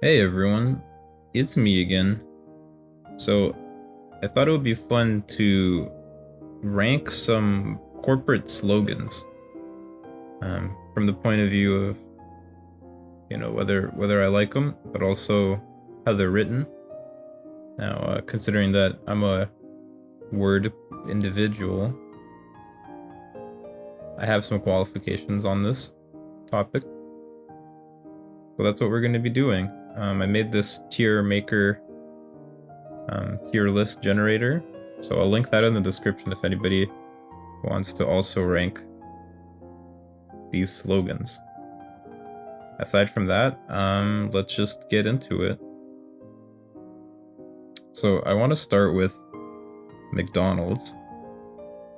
Hey everyone, it's me again. So, I thought it would be fun to rank some corporate slogans from the point of view of, whether I like them, but also how they're written. Now, considering that I'm a word individual, I have some qualifications on this topic. So that's what we're going to be doing. I made this tier maker tier list generator, so I'll link that in the description if anybody wants to also rank these slogans. Aside from that, let's just get into it. So I want to start with McDonald's,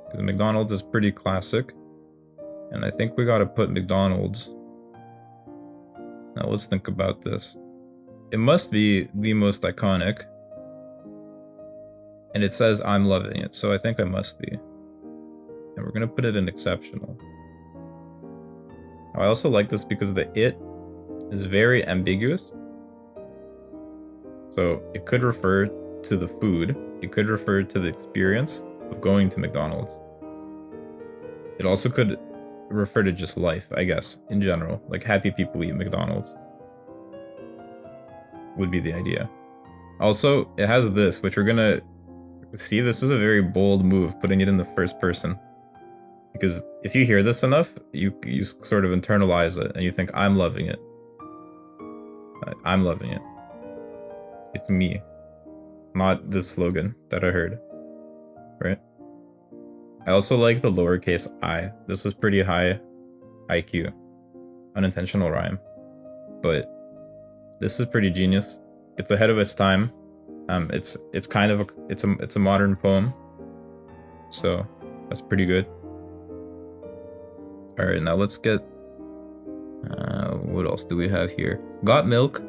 because McDonald's is pretty classic, and I think we gotta put McDonald's. Now let's think about this. It must be the most iconic, and it says I'm loving it, so I think I must be. And we're gonna put it in exceptional. I also like this because the it is very ambiguous. So it could refer to the food, it could refer to the experience of going to McDonald's. It also could refer to just life, I guess, in general. Like happy people eat McDonald's would be the idea. Also, it has this, which we're gonna see. This is a very bold move, putting it in the first person. Because if you hear this enough, you sort of internalize it and you think, I'm loving it. I'm loving it. It's me, not this slogan that I heard, right? I also like the lowercase I. This is pretty high IQ. Unintentional rhyme. But this is pretty genius. It's ahead of its time. It's kind of it's a modern poem. So that's pretty good. Alright, now let's get what else do we have here? Got milk.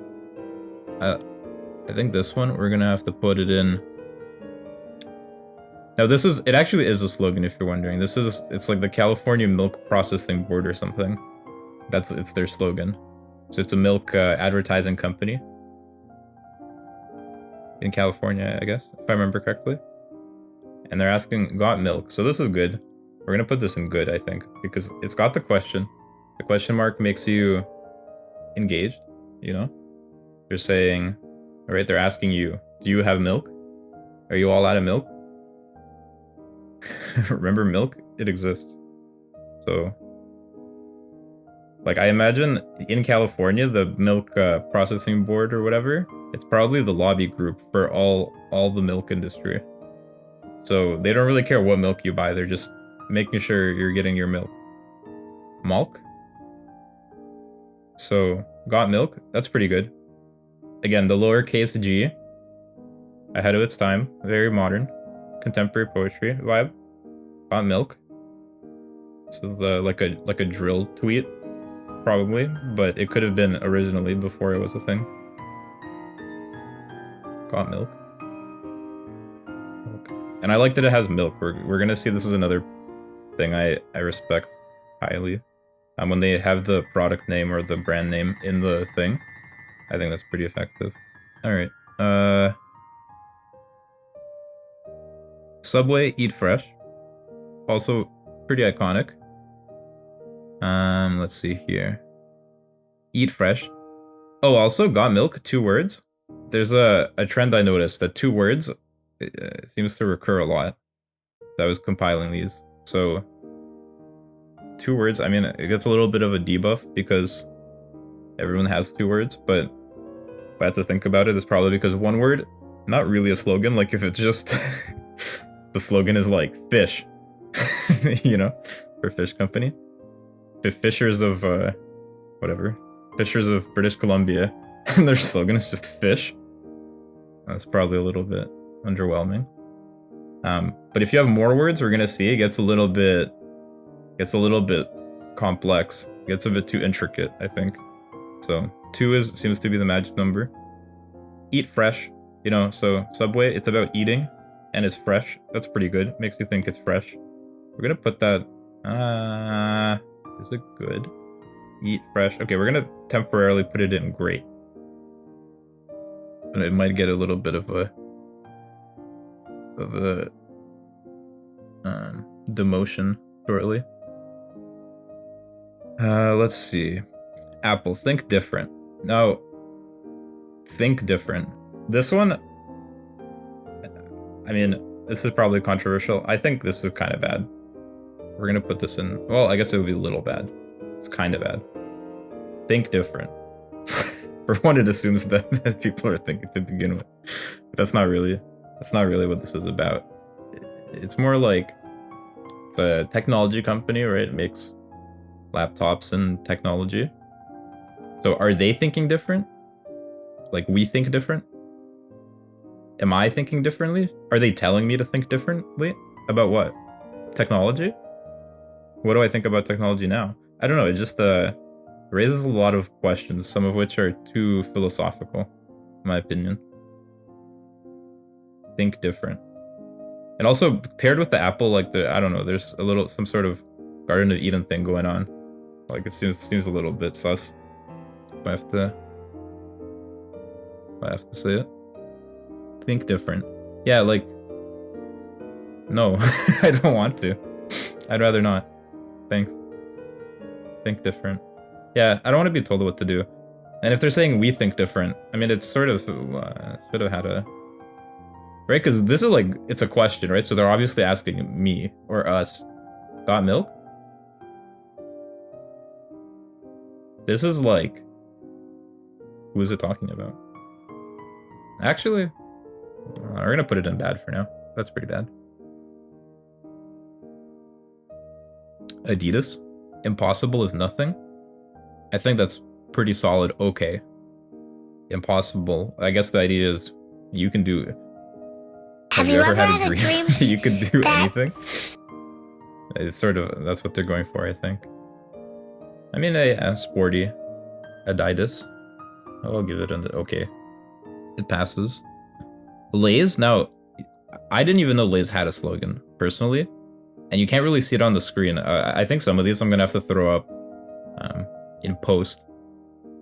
I think this one we're gonna have to put it in. Now it actually is a slogan if you're wondering. It's like the California Milk Processing Board or something. It's their slogan. So it's a milk advertising company in California, I guess, if I remember correctly. And they're asking, got milk. So this is good. We're gonna put this in good, I think, because it's got the question. The question mark makes you engaged, you know? They're saying, alright, they're asking you, do you have milk? Are you all out of milk? Remember milk? It exists. So, like, I imagine in California, the milk processing board or whatever, it's probably the lobby group for all the milk industry. So they don't really care what milk you buy, they're just making sure you're getting your milk. Milk? So, got milk? That's pretty good. Again, the lowercase g, ahead of its time, very modern, contemporary poetry vibe. Got milk. This is like a drill tweet, probably, but it could have been originally before it was a thing. Got milk. And I like that it has milk. We're gonna see this is another thing I respect highly. When they have the product name or the brand name in the thing, I think that's pretty effective. Alright, Subway, eat fresh. Also pretty iconic. Let's see here. Eat fresh. Oh, also got milk, 2 words. There's a trend I noticed that 2 words seems to recur a lot. I was compiling these. So 2 words, I mean, it gets a little bit of a debuff because everyone has 2 words, but if I had to think about it, it's probably because 1 word, not really a slogan. Like if it's just the slogan is like fish, you know, for fish company. The Fishers of whatever. Fishers of British Columbia, and their slogan is just fish. That's probably a little bit underwhelming. But if you have more words, we're gonna see it gets a little bit complex. It gets a bit too intricate, I think. So 2 seems to be the magic number. Eat fresh, you know. So Subway, it's about eating, and it's fresh. That's pretty good. Makes you think it's fresh. We're gonna put that. Is it good? Eat fresh. Okay, we're gonna temporarily put it in great. And it might get a little bit of a demotion shortly. Let's see. Apple, think different. No. Think different. This one, I mean, this is probably controversial. I think this is kind of bad. We're gonna put this in, well, I guess it would be a little bad. It's kind of bad. Think different. For one, it assumes that people are thinking to begin with. But that's not really what this is about. It's more like, it's a technology company, right? It makes laptops and technology. So are they thinking different? Like we think different? Am I thinking differently? Are they telling me to think differently? About what? Technology? What do I think about technology now? I don't know, it just raises a lot of questions, some of which are too philosophical, in my opinion. Think different. And also, paired with the Apple, like I don't know, there's some sort of Garden of Eden thing going on. Like it seems a little bit sus. I have to say it. Think different. Yeah, like, no, I don't want to. I'd rather not. Thanks. Think different. Yeah, I don't want to be told what to do. And if they're saying we think different, I mean, it's sort of, should have had a... Right, because this is like, it's a question, right? So they're obviously asking me, or us, got milk? This is like, who is it talking about? Actually, we're gonna put it in bad for now. That's pretty bad. Adidas, impossible is nothing. I think that's pretty solid. Okay. Impossible. I guess the idea is you can do it. Have you ever had a dream you could do anything? It's sort of, that's what they're going for, I think. I mean, a sporty Adidas. I'll give it an okay. It passes. Lay's, now, I didn't even know Lay's had a slogan, personally. And you can't really see it on the screen. I think some of these I'm gonna have to throw up in post.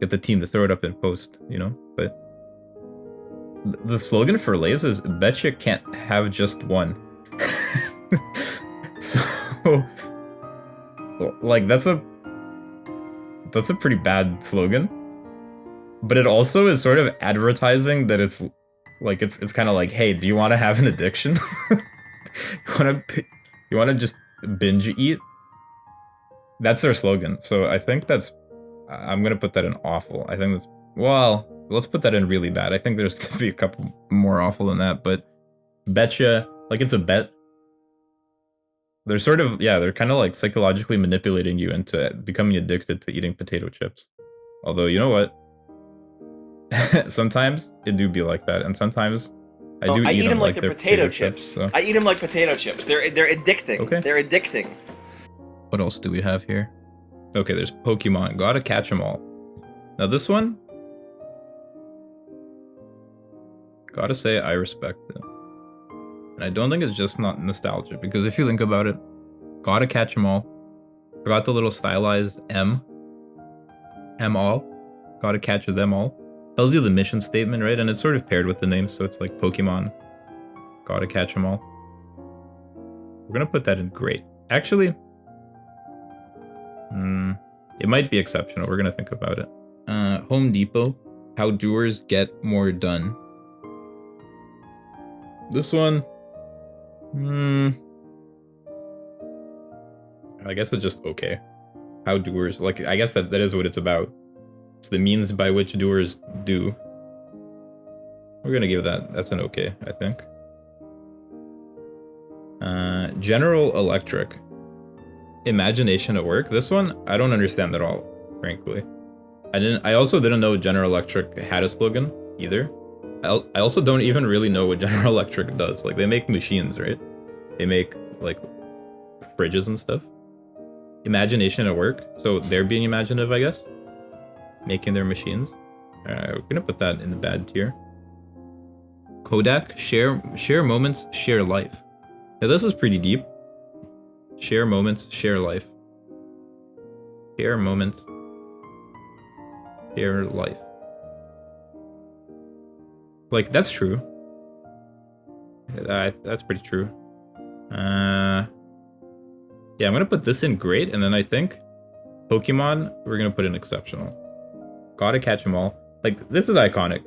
Get the team to throw it up in post, you know? But the slogan for Lay's is, betcha can't have just one. So, like, that's a pretty bad slogan. But it also is sort of advertising that it's like, it's kind of like, hey, do you want to have an addiction? You want to just binge eat? That's their slogan. So I think that's, I'm going to put that in awful. I think that's, well, let's put that in really bad. I think there's going to be a couple more awful than that, but betcha, like it's a bet. They're sort of, yeah, they're kind of like psychologically manipulating you into becoming addicted to eating potato chips. Although, you know what? Sometimes it do be like that, and sometimes I eat them like they're potato chips. So. I eat them like potato chips. They're addicting. Okay. They're addicting. What else do we have here? Okay, there's Pokemon. Gotta catch them all. Now this one, gotta say I respect it. And I don't think it's just not nostalgia, because if you think about it, gotta catch them all. Got the little stylized M all. Gotta catch them all. Tells you the mission statement, right? And it's sort of paired with the name, so it's like Pokemon. Gotta catch them all. We're gonna put that in great. Actually, it might be exceptional. We're gonna think about it. Home Depot. How doers get more done. This one, I guess it's just okay. How doers, like, I guess that is what it's about. It's the means by which doers do. We're gonna give that's an okay, I think. General Electric. Imagination at work. This one, I don't understand at all, frankly. I also didn't know General Electric had a slogan, either. I also don't even really know what General Electric does. Like, they make machines, right? They make, like, fridges and stuff. Imagination at work. So they're being imaginative, I guess. Making their machines. We're gonna put that in the bad tier. Kodak. Share moments, share life. Now this is pretty deep. Share moments, share life. Share moments, share life. Like, that's true. That's pretty true. Yeah, I'm gonna put this in great, and then I think Pokemon, we're gonna put in exceptional. Gotta catch 'em all. Like, this is iconic.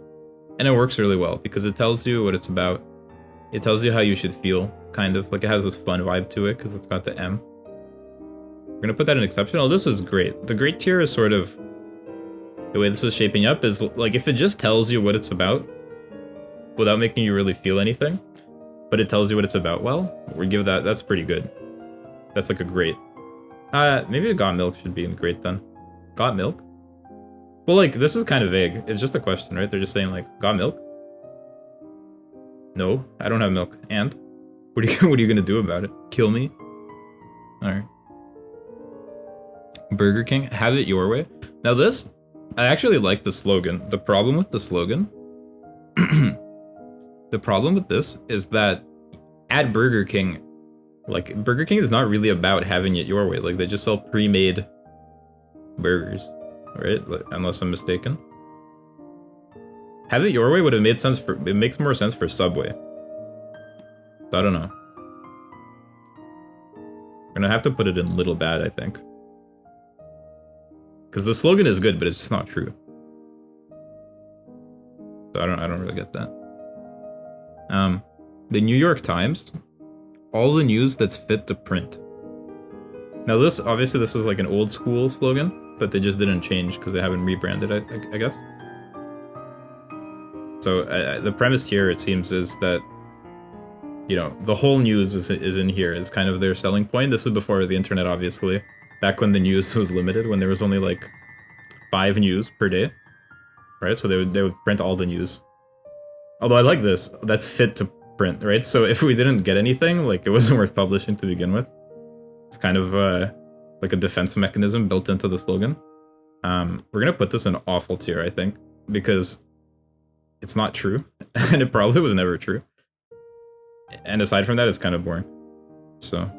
And it works really well, because it tells you what it's about. It tells you how you should feel, kind of. Like, it has this fun vibe to it, because it's got the M. We're gonna put that in exceptional. This is great. The great tier is sort of... The way this is shaping up is, like, if it just tells you what it's about, without making you really feel anything, but it tells you what it's about well, we give that... That's pretty good. That's like a great. Maybe a Got Milk should be in great then. Got Milk? Well, like, this is kind of vague. It's just a question, right? They're just saying, like, got milk? No, I don't have milk. And? What are you gonna do about it? Kill me? Alright. Burger King, have it your way. Now this, I actually like the slogan. The problem with the slogan... the problem with this is that at Burger King, like, Burger King is not really about having it your way. Like, they just sell pre-made burgers. Right? Unless I'm mistaken. Have it your way would have made sense for... It makes more sense for Subway. So I don't know. We're gonna have to put it in Little Bad, I think. Because the slogan is good, but it's just not true. So I don't really get that. The New York Times. All the news that's fit to print. Now this, obviously this is like an old school slogan that they just didn't change because they haven't rebranded it, I guess. So the premise here, it seems, is that, you know, the whole news is in here. It's kind of their selling point. This is before the internet, obviously. Back when the news was limited, when there was only like 5 news per day, right? So they would print all the news. Although I like this, that's fit to print, right? So if we didn't get anything, like, it wasn't worth publishing to begin with. It's kind of like a defense mechanism built into the slogan. We're gonna put this in awful tier, I think, because it's not true, and it probably was never true. And aside from that, it's kind of boring. So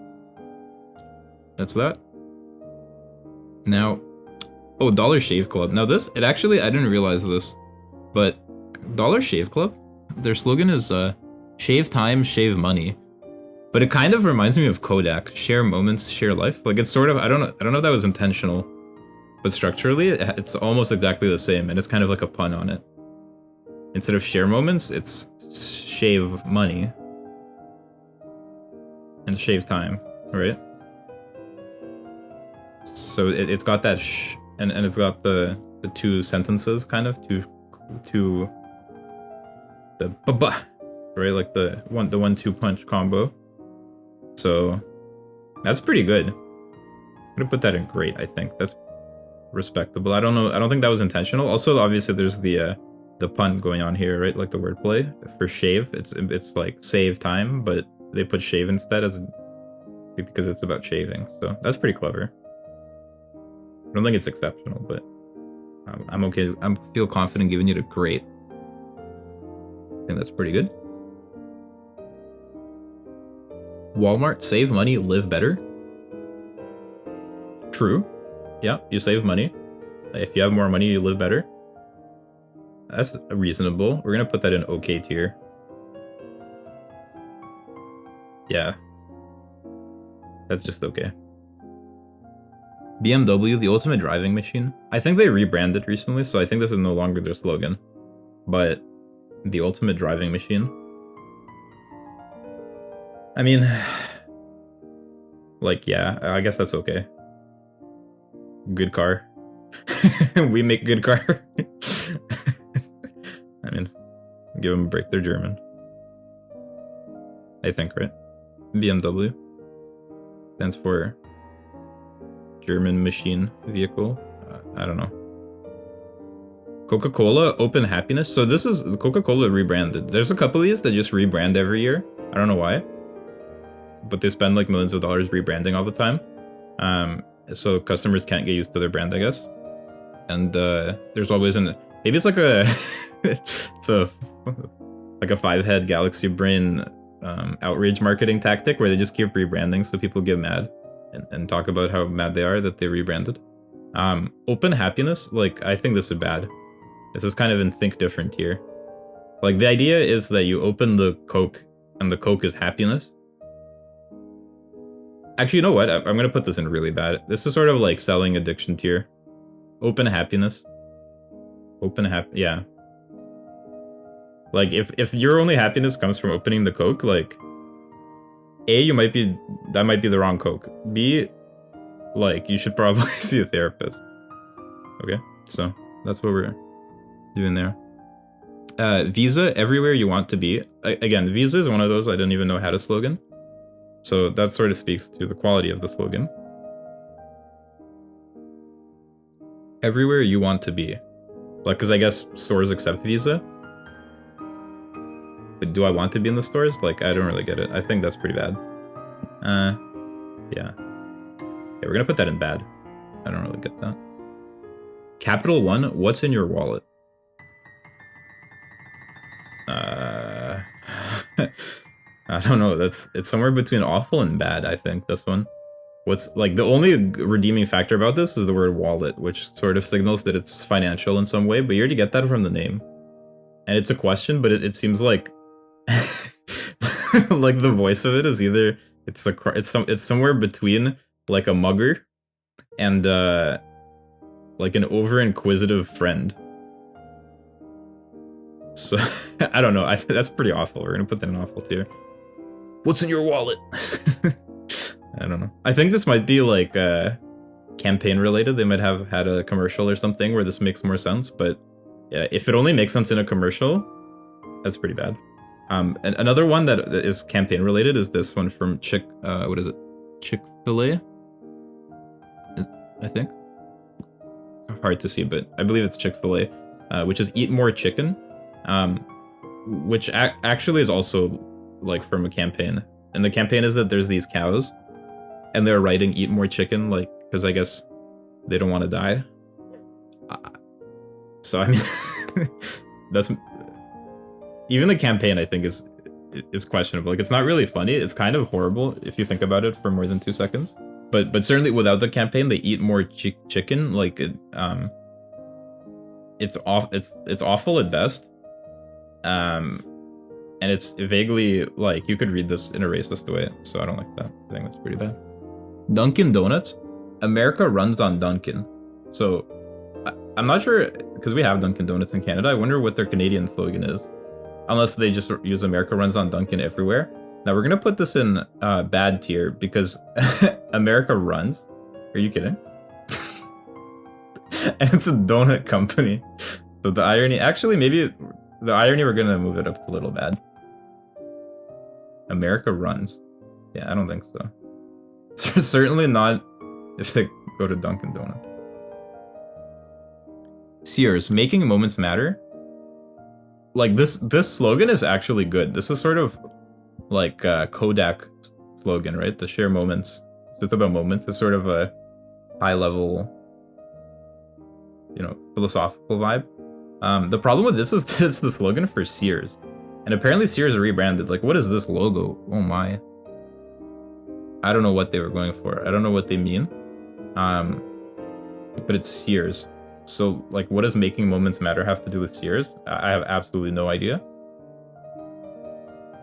that's that. Now, oh, Dollar Shave Club. Now this, it actually, I didn't realize this, but Dollar Shave Club, their slogan is shave time, shave money. But it kind of reminds me of Kodak. Share moments, share life. Like, it's sort of, I don't know if that was intentional, but structurally, it's almost exactly the same, and it's kind of like a pun on it. Instead of share moments, it's shave money. And shave time, right? So it's got that sh, and it's got the 2 sentences, kind of, two the ba-ba, right? Like the 1-2 punch combo. So that's pretty good. I'm gonna put that in great, I think. That's respectable. I don't know. I don't think that was intentional. Also, obviously, there's the pun going on here, right? Like the wordplay for shave. It's like save time, but they put shave instead because it's about shaving. So that's pretty clever. I don't think it's exceptional, but I'm okay. I feel confident giving it a great. I think that's pretty good. Walmart, save money, live better. True. Yeah, you save money. If you have more money, you live better. That's reasonable. We're gonna put that in okay tier. Yeah. That's just okay. BMW, the ultimate driving machine. I think they rebranded recently, so I think this is no longer their slogan. But the ultimate driving machine. I mean, like, yeah, I guess that's okay. Good car. We make good car. I mean, give them a break, they're German. I think, right? BMW. Stands for German Machine Vehicle. I don't know. Coca-Cola, Open Happiness. So this is Coca-Cola rebranded. There's a couple of these that just rebrand every year. I don't know why. But they spend like millions of dollars rebranding all the time. So customers can't get used to their brand, I guess. And there's always maybe it's like it's like a 5-head galaxy brain outrage marketing tactic where they just keep rebranding so people get mad and talk about how mad they are that they rebranded. Open Happiness, like, I think this is bad. This is kind of in Think Different tier. Like, the idea is that you open the Coke, and the Coke is happiness. Actually, you know what? I'm gonna put this in really bad. This is sort of like selling addiction tier. Open happiness. Yeah. Like, if your only happiness comes from opening the Coke, like, A, that might be the wrong Coke. B, like, you should probably see a therapist. Okay, so that's what we're doing there. Visa, everywhere you want to be. Again, Visa is one of those I don't even know how to slogan. So that sort of speaks to the quality of the slogan. Everywhere you want to be. Like, because I guess stores accept Visa. But do I want to be in the stores? Like, I don't really get it. I think that's pretty bad. Yeah. Yeah, we're gonna put that in bad. I don't really get that. Capital One, what's in your wallet? I don't know. It's somewhere between awful and bad, I think, this one. What's, like, the only redeeming factor about this is the word wallet, which sort of signals that it's financial in some way, but you already get that from the name. And it's a question, but it seems like like the voice of it is either it's somewhere between like a mugger and like an over inquisitive friend. So I don't know. That's pretty awful. We're gonna put that in awful tier. What's in your wallet? I don't know. I think this might be like campaign related. They might have had a commercial or something where this makes more sense. But yeah, if it only makes sense in a commercial, that's pretty bad. And another one that is campaign related is this one from what is it? Chick-fil-A? I think. Hard to see, but I believe it's Chick-fil-A, which is eat more chicken. Which actually is also like from a campaign, and the campaign is that there's these cows and they're writing eat more chicken, like, because I guess they don't want to die. So I mean that's even the campaign I think is questionable. Like, it's not really funny, it's kind of horrible if you think about it for more than 2 seconds, but certainly without the campaign they eat more chicken, like it's awful at best. And it's vaguely, like, you could read this in a racist way, so I don't like that. I think that's pretty bad. Dunkin' Donuts. America runs on Dunkin'. So, I'm not sure, because we have Dunkin' Donuts in Canada, I wonder what their Canadian slogan is. Unless they just use America runs on Dunkin' everywhere. Now, we're gonna put this in bad tier, because America runs? Are you kidding? And it's a donut company. So the irony, actually, maybe... The irony, we're gonna move it up to little bad. America runs. Yeah, I don't think so. Certainly not if they go to Dunkin' Donuts. Sears, making moments matter. Like, this slogan is actually good. This is sort of like Kodak slogan, right? The share moments. It's about moments. It's sort of a high level, philosophical vibe. The problem with this is that it's the slogan for Sears. And apparently Sears rebranded. Like, what is this logo? Oh my. I don't know what they were going for. I don't know what they mean. But it's Sears. So, like, what does making moments matter have to do with Sears? I have absolutely no idea.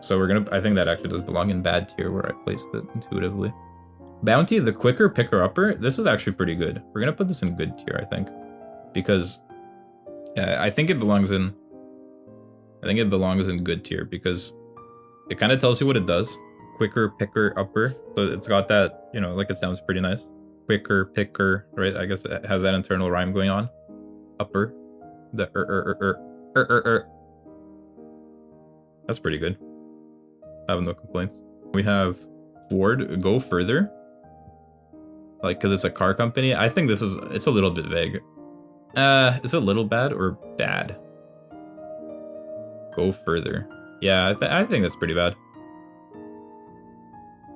So I think that actually does belong in bad tier where I placed it intuitively. Bounty, the quicker picker-upper. This is actually pretty good. We're gonna put this in good tier, I think. Because... I think it belongs in good tier because it kind of tells you what it does. Quicker, picker, upper. So it's got that, like, it sounds pretty nice. Quicker, picker, right? I guess it has that internal rhyme going on. Upper. The That's pretty good. I have no complaints. We have Ford, go further. Like, because it's a car company. I think it's a little bit vague. Is it little bad or bad? Go further. Yeah, I think that's pretty bad.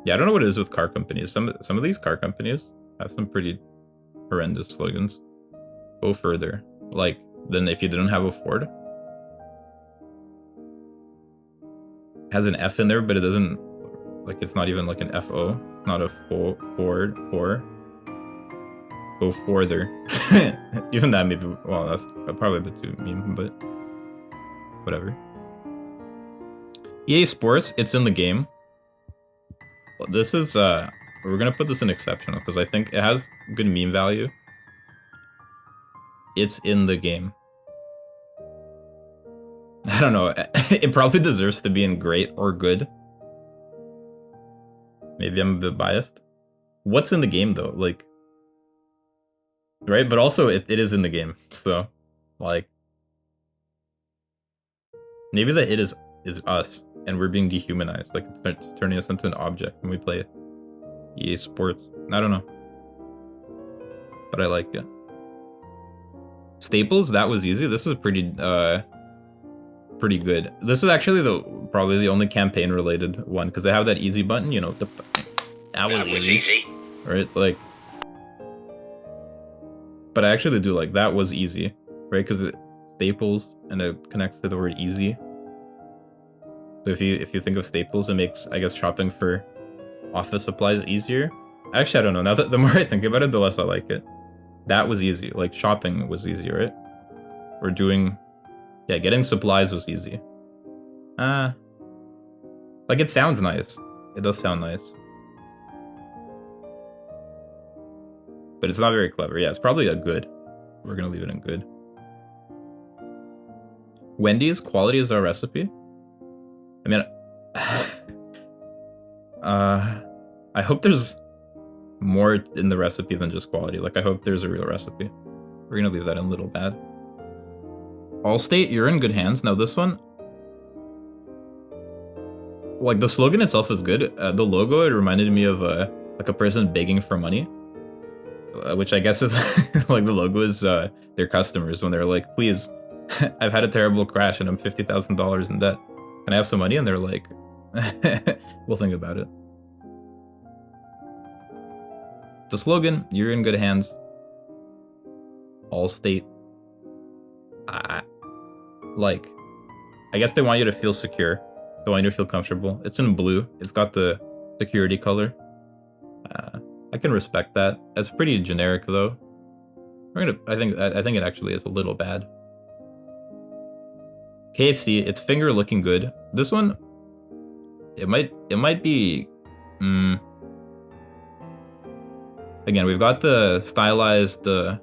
Yeah, I don't know what it is with car companies. Some of these car companies have some pretty horrendous slogans. Go further. Like, then if you didn't have a Ford. It has an F in there, but it doesn't, like, it's not even like an FO. Not a Ford. Go further. Even that maybe, well, that's probably a bit too mean, but whatever. EA Sports, it's in the game. This is, we're gonna put this in exceptional, because I think it has good meme value. It's in the game. I don't know, it probably deserves to be in great or good. Maybe I'm a bit biased. What's in the game, though? Like, right? But also, it is in the game, so, like, maybe the it is us, and we're being dehumanized, like, it's turning us into an object when we play EA Sports. I don't know. But I like it. Staples, that was easy. This is pretty good. This is actually probably the only campaign-related one, because they have that easy button, you know, that was easy. Right, like, but I actually do like that was easy, right? Because it Staples and it connects to the word easy. So if you think of Staples, it makes, I guess, shopping for office supplies easier. Actually, I don't know. Now that the more I think about it, the less I like it. That was easy. Like, shopping was easy, right? Or doing, yeah, getting supplies was easy. Like, it sounds nice. It does sound nice. But it's not very clever. Yeah, it's probably a good. We're gonna leave it in good. Wendy's, quality is our recipe. I mean, I hope there's more in the recipe than just quality. Like, I hope there's a real recipe. We're gonna leave that in little bad. Allstate, you're in good hands. Now this one, like, the slogan itself is good. The logo, it reminded me of like a person begging for money. Which I guess is like the logo is their customers when they're like, please, I've had a terrible crash and I'm $50,000 in debt. Can I have some money? And they're like, we'll think about it. The slogan, you're in good hands. Allstate. Like, I guess they want you to feel secure. They want you to feel comfortable. It's in blue. It's got the security color. I can respect that. That's pretty generic, though. I think it actually is a little bad. KFC, its finger looking good. This one, it might be. Again, we've got the stylized, the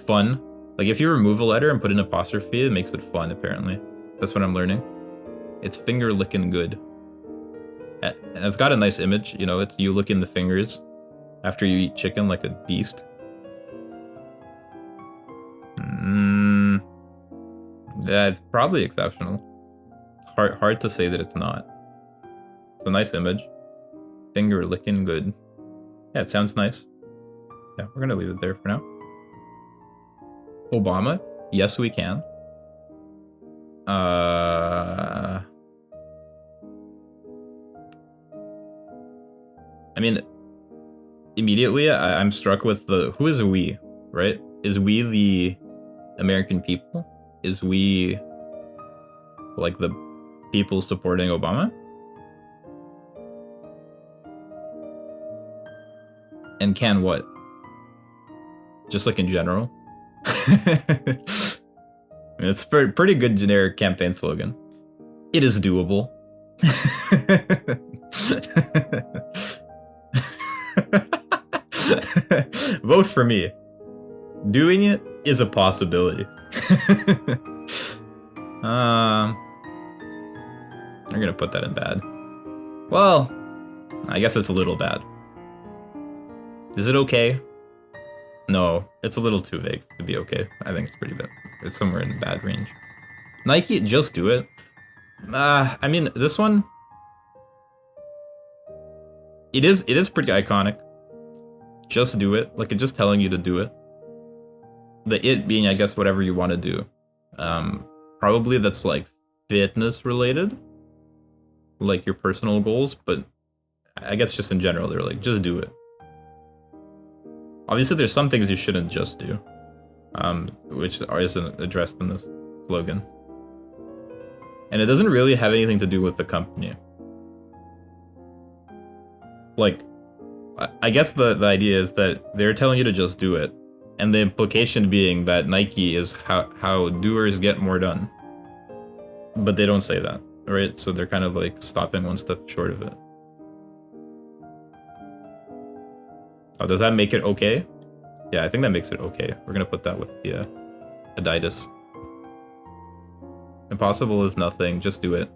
fun. Like, if you remove a letter and put an apostrophe, it makes it fun. Apparently, that's what I'm learning. It's finger licking good, and it's got a nice image. You know, it's you licking the fingers after you eat chicken like a beast. Yeah, it's probably exceptional. It's hard to say that it's not. It's a nice image. Finger licking good. Yeah, it sounds nice. Yeah, we're gonna leave it there for now. Obama, yes we can. I mean, immediately I'm struck with who is we, right? Is we the American people? Is we like the people supporting Obama? And can what? Just like in general? I mean, it's a pretty good generic campaign slogan. It is doable. Vote for me. Doing it is a possibility. I'm gonna put that in bad. Well, I guess it's a little bad. Is it okay? No, it's a little too vague to be okay. I think it's pretty bad. It's somewhere in the bad range. Nike, just do it. I mean, this one, it is pretty iconic. Just do it. Like, it's just telling you to do it. The it being, I guess, whatever you want to do. Probably that's like fitness related, like your personal goals, but I guess just in general, they're like, just do it. Obviously, there's some things you shouldn't just do, which isn't addressed in this slogan. And it doesn't really have anything to do with the company. Like, I guess the idea is that they're telling you to just do it, and the implication being that Nike is how doers get more done. But they don't say that. right? So they're kind of like stopping one step short of it. Oh, does that make it okay? Yeah, I think that makes it okay. We're gonna put that with the Adidas. Impossible is nothing. Just do it.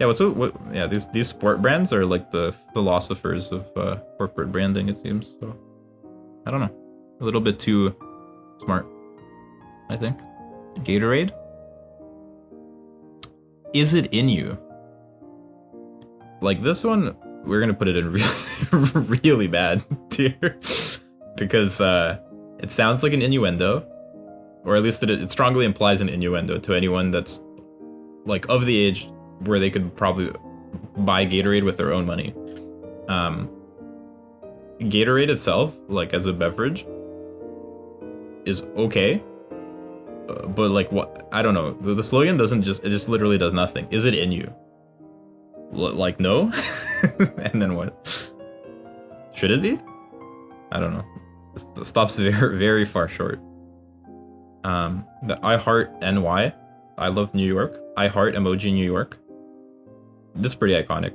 Yeah, what? Yeah, these sport brands are like the philosophers of corporate branding. It seems so. I don't know. A little bit too smart, I think. Gatorade. Is it in you? Like this one, we're gonna put it in really, really bad tier because it sounds like an innuendo, or at least it strongly implies an innuendo to anyone that's like of the age where they could probably buy Gatorade with their own money. Gatorade itself, like as a beverage, is okay, but like what? I don't know. The slogan doesn't just, it just literally does nothing. Is it in you? Like no? And then what? Should it be? I don't know. It stops very, very far short. The I heart NY. I love New York. I heart emoji New York. This is pretty iconic.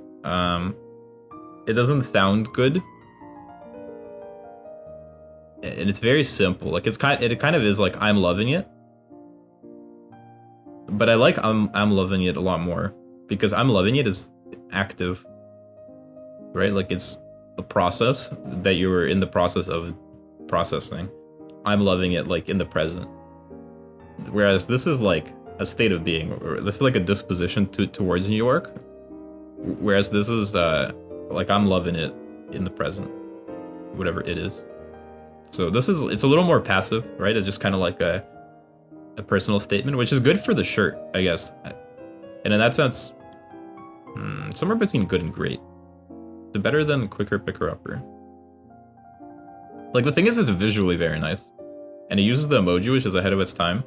It doesn't sound good, and it's very simple. Like it kind of is like I'm loving it, but I like I'm loving it a lot more because I'm loving it is active, right? Like it's a process that you were in the process of processing. I'm loving it like in the present, whereas this is like a state of being, or this is like a disposition towards New York, whereas this is like I'm loving it in the present, whatever it is. So it's a little more passive, right? It's just kind of like a personal statement, which is good for the shirt, I guess. And in that sense, somewhere between good and great. It's better than quicker picker upper. Like the thing is, it's visually very nice, and it uses the emoji, which is ahead of its time.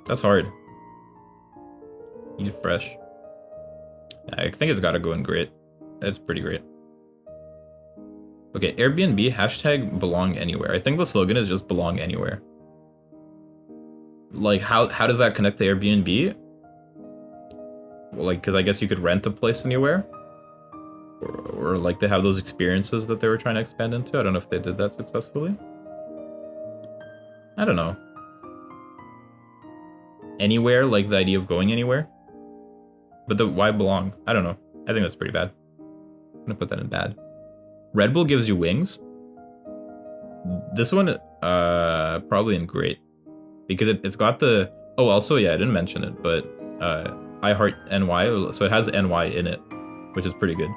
That's hard. Eat fresh. I think it's got to go in great. It's pretty great. Okay, Airbnb hashtag belong anywhere. I think the slogan is just belong anywhere. Like how does that connect to Airbnb? Well, like, because I guess you could rent a place anywhere, or like they have those experiences that they were trying to expand into. I don't know if they did that successfully. I don't know. Anywhere, like the idea of going anywhere. But the why belong? I don't know. I think that's pretty bad. I'm gonna put that in bad. Red Bull gives you wings. This one, probably in great, because it's got the. Oh, also yeah, I didn't mention it, but I heart NY, so it has NY in it, which is pretty good.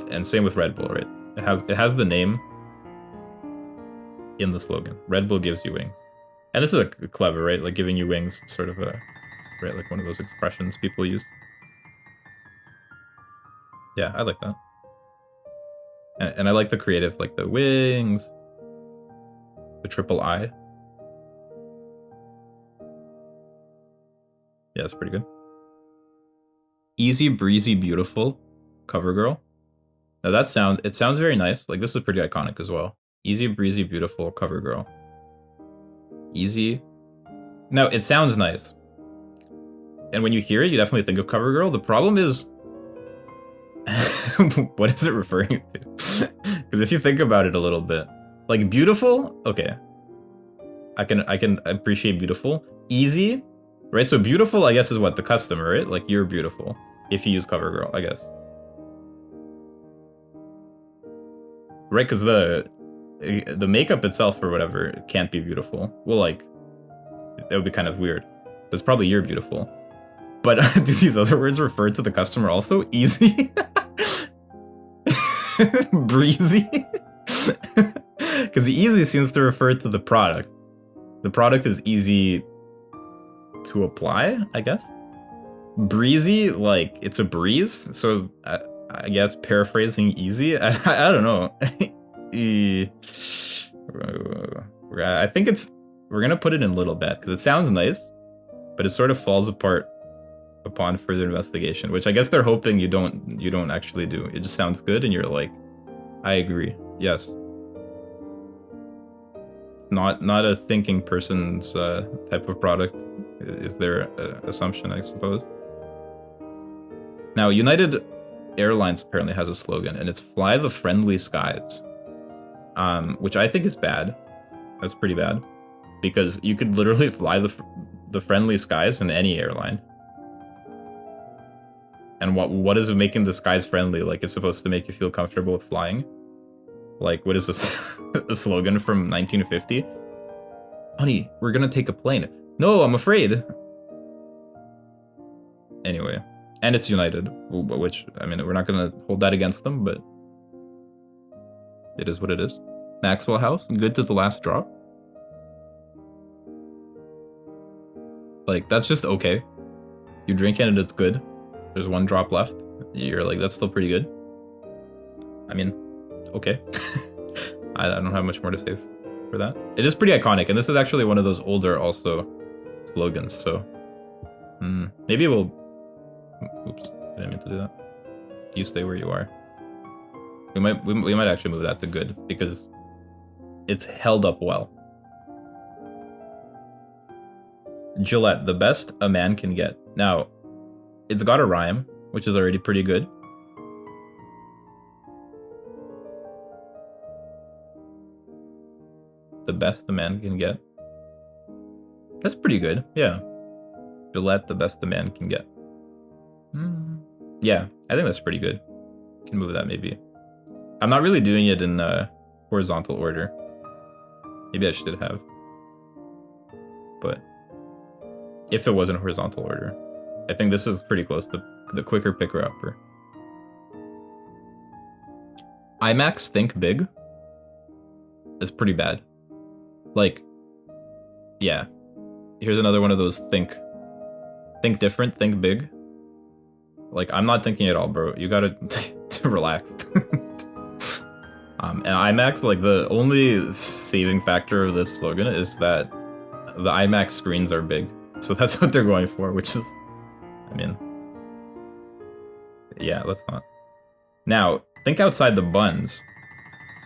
And same with Red Bull, right? It has the name in the slogan. Red Bull gives you wings, and this is a clever, right? Like giving you wings, it's sort of a right, like one of those expressions people use. Yeah, I like that. And I like the creative, like the wings, the triple I. Yeah, it's pretty good. Easy, breezy, beautiful, Covergirl. Now it sounds very nice. Like this is pretty iconic as well. Easy, breezy, beautiful, Covergirl. Easy. No, it sounds nice. And when you hear it, you definitely think of Covergirl. The problem is, what is it referring to? Because if you think about it a little bit, like beautiful, okay, I can appreciate beautiful. Easy, right? So beautiful, I guess, is what the customer, right? Like you're beautiful if you use Covergirl, I guess, right? Because the makeup itself or whatever can't be beautiful. Well, like that would be kind of weird. So it's probably you're beautiful. But do these other words refer to the customer also? Easy? Breezy? Because easy seems to refer to the product. The product is easy to apply, I guess. Breezy, like it's a breeze. So I guess paraphrasing easy. I don't know. I think we're going to put it in little bit because it sounds nice, but it sort of falls apart upon further investigation, which I guess they're hoping you don't actually do. It just sounds good and you're like, I agree. Yes. Not a thinking person's type of product is their assumption, I suppose. Now, United Airlines apparently has a slogan, and it's "Fly the Friendly Skies," which I think is bad. That's pretty bad, because you could literally fly the friendly skies in any airline. And what is making the skies friendly? Like, it's supposed to make you feel comfortable with flying? Like, what is this? A slogan from 1950? Honey, we're gonna take a plane. No, I'm afraid. Anyway, and it's United, which, I mean, we're not gonna hold that against them, but it is what it is. Maxwell House, good to the last drop. Like, that's just okay. You drink it and it's good. There's one drop left. You're like, that's still pretty good. I mean, okay. I don't have much more to say for that. It is pretty iconic, and this is actually one of those older also slogans, so maybe we'll... Oops, I didn't mean to do that. You stay where you are. We might actually move that to good, because it's held up well. Gillette, the best a man can get. Now, it's got a rhyme, which is already pretty good. The best a man can get. That's pretty good, yeah. Gillette, the best a man can get. Yeah, I think that's pretty good. Can move that maybe. I'm not really doing it in horizontal order. Maybe I should have. But if it was in horizontal order, I think this is pretty close to the quicker picker-upper. IMAX Think Big is pretty bad. Like, yeah. Here's another one of those think different, think big. Like, I'm not thinking at all, bro. You gotta relax. And IMAX, like, the only saving factor of this slogan is that the IMAX screens are big. So that's what they're going for, which is, I mean, yeah, let's not. Now, think outside the buns.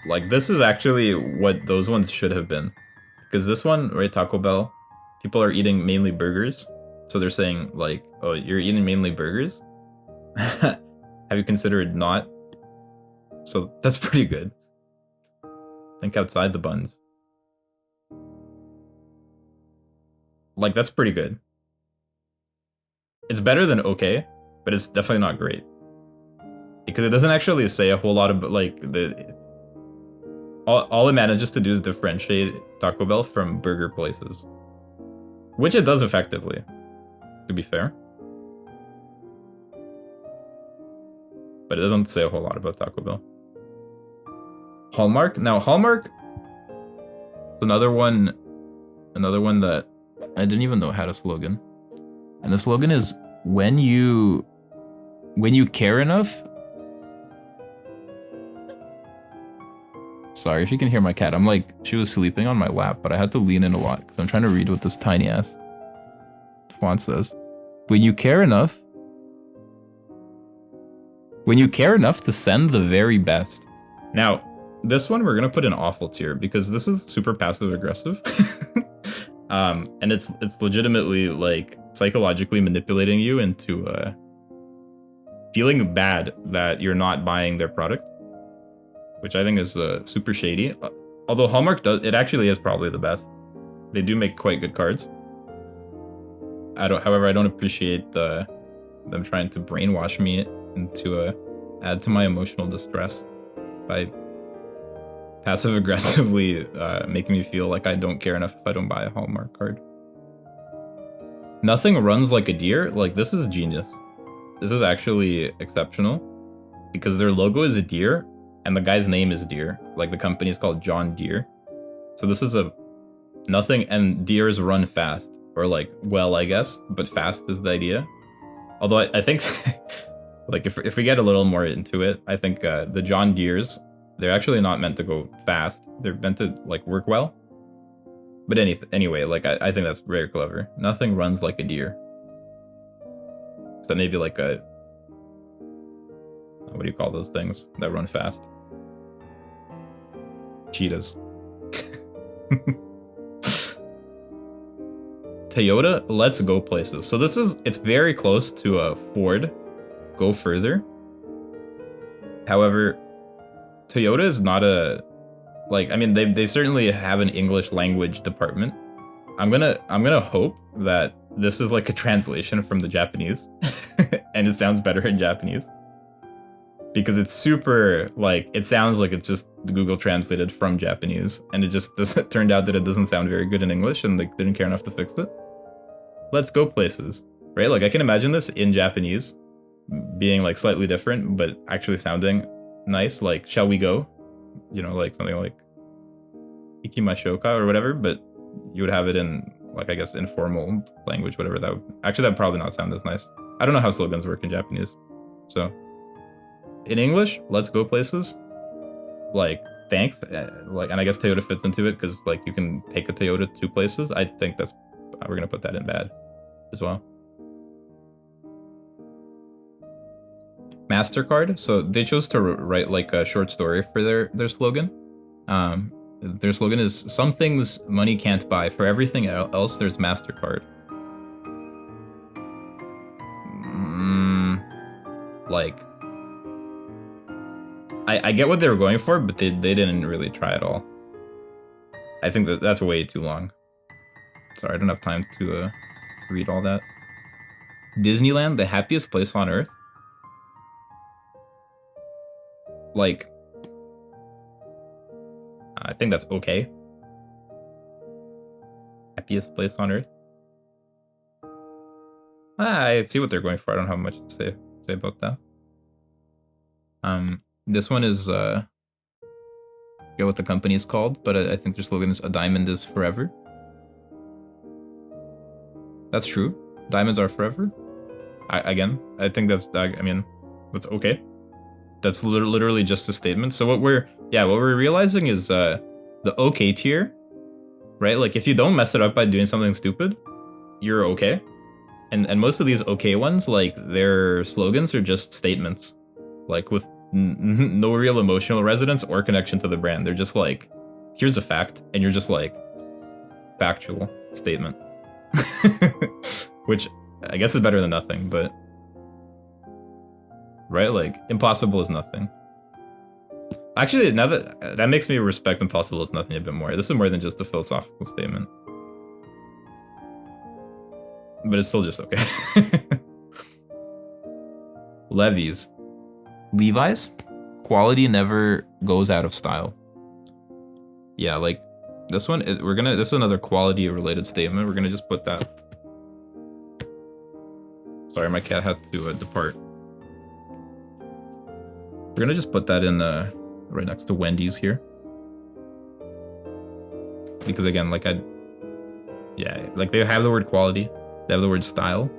Like, this is actually what those ones should have been. Because this one, right, Taco Bell, people are eating mainly burgers. So they're saying, like, oh, you're eating mainly burgers? Have you considered not? So that's pretty good. Think outside the buns. Like, that's pretty good. It's better than okay, but it's definitely not great. Because it doesn't actually say a whole lot of, like, all it manages to do is differentiate Taco Bell from burger places. Which it does effectively, to be fair. But it doesn't say a whole lot about Taco Bell. Hallmark? Now, Hallmark is another one that I didn't even know had a slogan. And the slogan is, when you care enough. Sorry if you can hear my cat. I'm like, she was sleeping on my lap, but I had to lean in a lot because I'm trying to read what this tiny ass font says. When you care enough to send the very best. Now, this one we're gonna put in awful tier because this is super passive aggressive. And it's legitimately, like, psychologically manipulating you into feeling bad that you're not buying their product, which I think is super shady. Although Hallmark it actually is probably the best. They do make quite good cards. However, I don't appreciate them trying to brainwash me into add to my emotional distress by passive aggressively making me feel like I don't care enough if I don't buy a Hallmark card. Nothing runs like a deer. Like, this is genius. This is actually exceptional because their logo is a deer and the guy's name is Deere. Like, the company is called John Deere. So this is nothing, and deers run fast, or like, well, I guess, but fast is the idea. Although I think like if we get a little more into it, I think the John Deeres, they're actually not meant to go fast. They're meant to, like, work well. But anyway, like, I think that's very clever. Nothing runs like a deer. So maybe like what do you call those things that run fast? Cheetahs. Toyota, let's go places. So it's very close to a Ford, go further. However, Toyota is not I mean, they certainly have an English language department. I'm gonna hope that this is like a translation from the Japanese, and it sounds better in Japanese. Because it's super, it sounds like it's just Google translated from Japanese, and it just turned out that it doesn't sound very good in English, and they didn't care enough to fix it. Let's go places, right? I can imagine this in Japanese being slightly different, but actually sounding nice, shall we go? Something like ikimashouka or whatever, but you would have it in, I guess, informal language, whatever that would... Actually, that would probably not sound as nice. I don't know how slogans work in Japanese, so... In English, let's go places. Thanks. And I guess Toyota fits into it because you can take a Toyota to places. I think we're gonna put that in bad as well. Mastercard. So they chose to write a short story for their slogan. Their slogan is "Some things money can't buy. For everything else, there's Mastercard." I get what they were going for, but they didn't really try at all. I think that's way too long. Sorry, I don't have time to read all that. Disneyland, the happiest place on earth? I think that's okay. Happiest place on earth? I see what they're going for. I don't have much to say about that. This one is, I forget what the company is called, but I think their slogan is "A diamond is forever." That's true. Diamonds are forever. I think that's okay. That's literally just a statement. So what we're realizing is the okay tier, right? If you don't mess it up by doing something stupid, you're okay. And most of these okay ones, their slogans are just statements, with no real emotional resonance or connection to the brand. They're just here's a fact, and you're just factual statement. Which I guess is better than nothing, but right, impossible is nothing. Actually, now that makes me respect impossible is nothing a bit more. This is more than just a philosophical statement, but it's still just okay. Levi's, quality never goes out of style. Yeah, this one is this is another quality related statement. We're gonna just put that. Sorry, my cat had to depart. We're gonna just put that in right next to Wendy's here, because again, they have the word quality, they have the word style.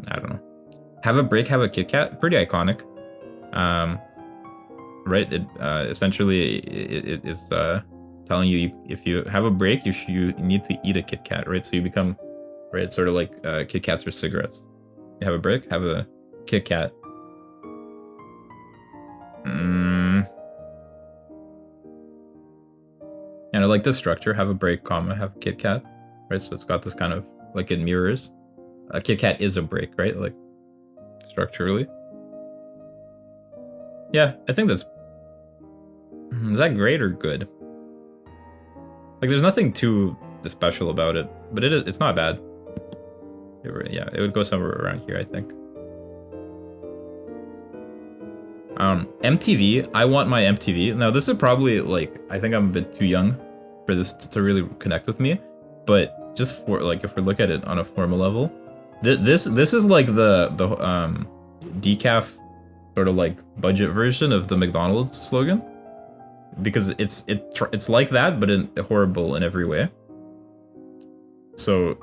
I don't know. Have a break, have a Kit Kat. Pretty iconic. Right? Essentially, it is telling you if you have a break, you need to eat a Kit Kat, right? So you become, right? It's sort of like Kit Kats or cigarettes. You have a break, have a Kit Kat. And I like the structure. Have a break, comma, have a Kit Kat, right? So it's got this kind of it mirrors. A Kit Kat is a break, right? Structurally. Yeah, I think that's... Is that great or good? There's nothing too special about it, but it's not bad. It would go somewhere around here, I think. MTV, I want my MTV. Now, this is probably, I think I'm a bit too young for this to really connect with me, but just for, if we look at it on a formal level, this is the decaf sort of budget version of the McDonald's slogan, because it's like that, but horrible in every way. So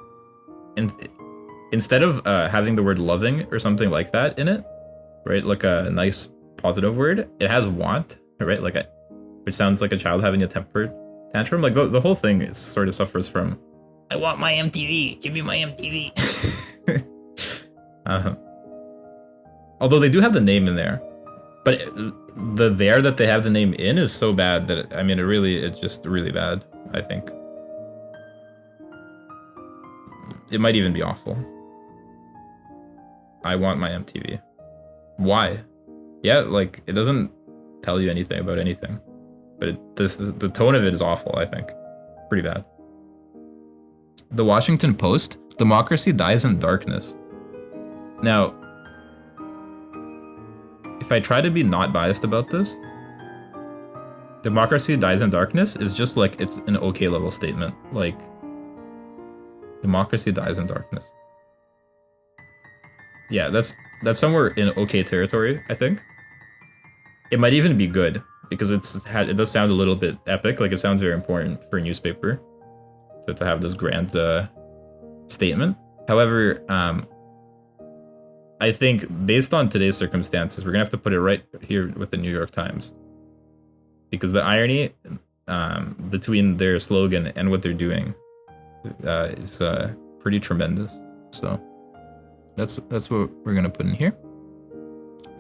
instead of having the word loving or something like that in it, right, a nice positive word, it has want, right, which sounds like a child having a temper tantrum. The whole thing sort of suffers from, I want my MTV, give me my MTV. Although they do have the name in there, but that they have the name in is so bad that it's just really bad, I think. It might even be awful. I want my MTV. Why? Yeah, like, it doesn't tell you anything about anything. But the tone of it is awful, I think. Pretty bad. The Washington Post, democracy dies in darkness. Now, if I try to be not biased about this, democracy dies in darkness is just like, it's an okay level statement. Like, democracy dies in darkness. Yeah, that's somewhere in okay territory, I think. It might even be good, because it does sound a little bit epic, like it sounds very important for a newspaper to have this grand statement. However, I think based on today's circumstances, we're gonna have to put it right here with the New York Times, because the irony between their slogan and what they're doing is pretty tremendous. So that's what we're gonna put in here.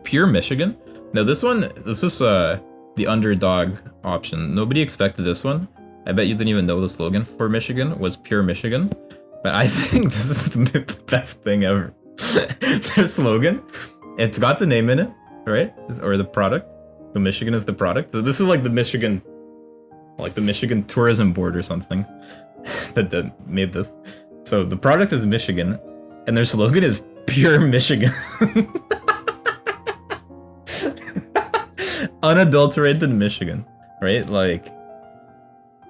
Pure Michigan. Now this is the underdog option. Nobody expected this one. I bet you didn't even know the slogan for Michigan was Pure Michigan. But I think this is the best thing ever. Their slogan, it's got the name in it, right? Or the product. The Michigan is the product. So this is like the Michigan Tourism Board or something that made this. So the product is Michigan, and their slogan is Pure Michigan. Unadulterated Michigan, right? Like,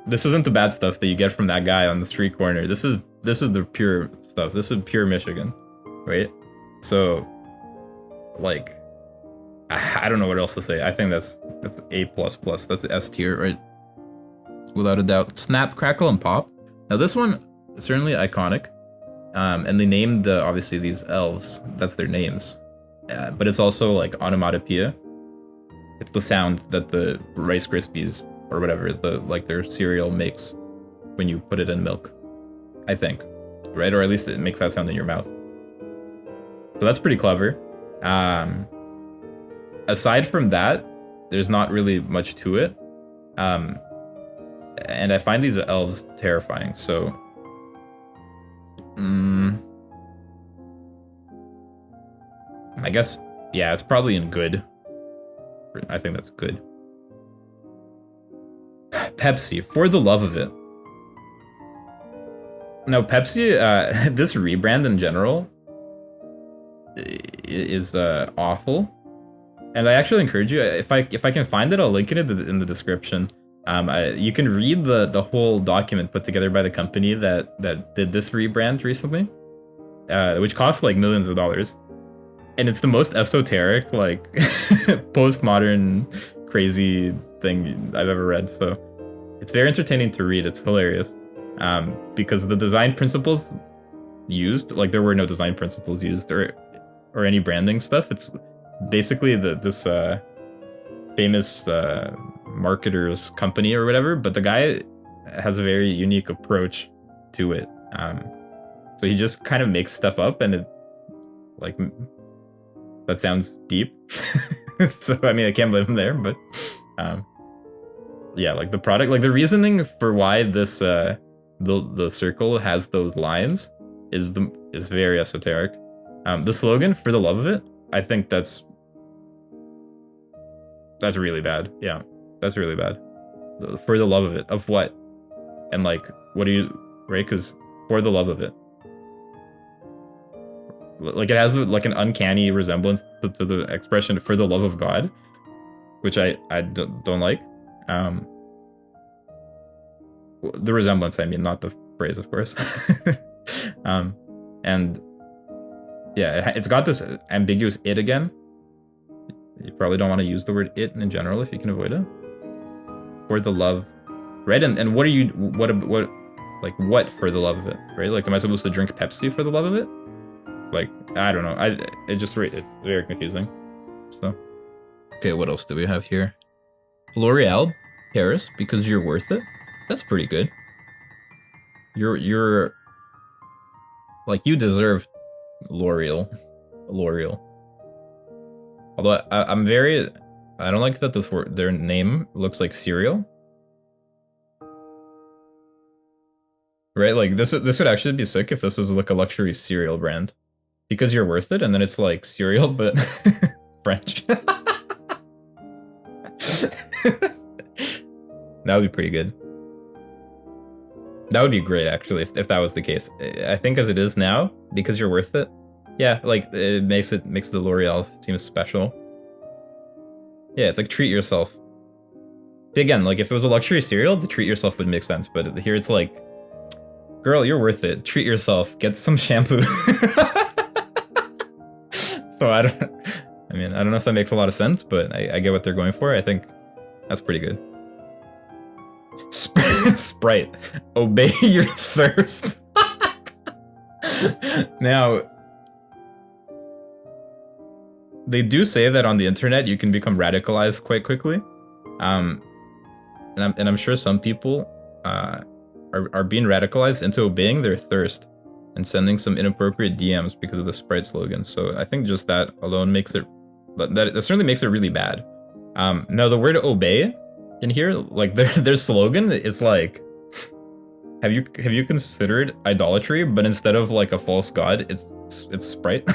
this isn't the bad stuff that you get from that guy on the street corner. This is the pure stuff. This is pure Michigan, right? So, like, I don't know what else to say. I think that's A++. That's S tier, right? Without a doubt. Snap, Crackle, and Pop. Now this one is certainly iconic, and they named obviously these elves. That's their names, but it's also like onomatopoeia. It's the sound that the Rice Krispies or whatever their cereal makes when you put it in milk, I think, right? Or at least it makes that sound in your mouth. So that's pretty clever. Aside from that, there's not really much to it. And I find these elves terrifying, so I guess, yeah, it's probably in good. I think that's good. Pepsi, for the love of it. Now, Pepsi, this rebrand in general is awful. And I actually encourage you, if I can find it, I'll link it in the description. You can read the whole document put together by the company that did this rebrand recently, which costs like millions of dollars. And it's the most esoteric, like, postmodern, crazy thing I've ever read. So it's very entertaining to read. It's hilarious. Because the design principles used, like, there were no design principles used or any branding stuff. It's basically this famous marketer's company or whatever, but the guy has a very unique approach to it. So he just kind of makes stuff up, and it, like, that sounds deep. So I mean, I can't blame him there, but yeah, like the product, like the reasoning for why this the circle has those lines is very esoteric. The slogan, for the love of it, I think that's really bad. Yeah, that's really bad. For the love of it, of what? And like, what do you, right? Because for the love of it, like, it has like an uncanny resemblance to the expression "for the love of God," which I don't like. The resemblance, I mean, not the phrase, of course. And yeah, it's got this ambiguous "it" again. You probably don't want to use the word "it" in general if you can avoid it. For the love, right? And what for the love of it, right? Like, am I supposed to drink Pepsi for the love of it? Like, I don't know. It's very confusing. So, okay, what else do we have here? L'Oreal Paris, because you're worth it. That's pretty good. You're like, you deserve L'Oreal. Although I don't like that their name looks like cereal. Right? Like this would actually be sick if this was like a luxury cereal brand. Because you're worth it, and then it's like cereal, but French. That would be pretty good. That would be great, actually, if that was the case. I think as it is now, because you're worth it, yeah, like it makes the L'Oreal seem special. Yeah, it's like treat yourself. See, again, like if it was a luxury cereal, the treat yourself would make sense, but here it's like, girl, you're worth it. Treat yourself. Get some shampoo. So I don't know if that makes a lot of sense, but I get what they're going for. I think that's pretty good. Sprite, obey your thirst. Now, they do say that on the internet you can become radicalized quite quickly, and I'm sure some people are being radicalized into obeying their thirst and sending some inappropriate DMs because of the Sprite slogan. So I think just that alone makes it, that certainly makes it really bad. Now the word obey in here, like their slogan is like, have you considered idolatry? But instead of like a false god, it's Sprite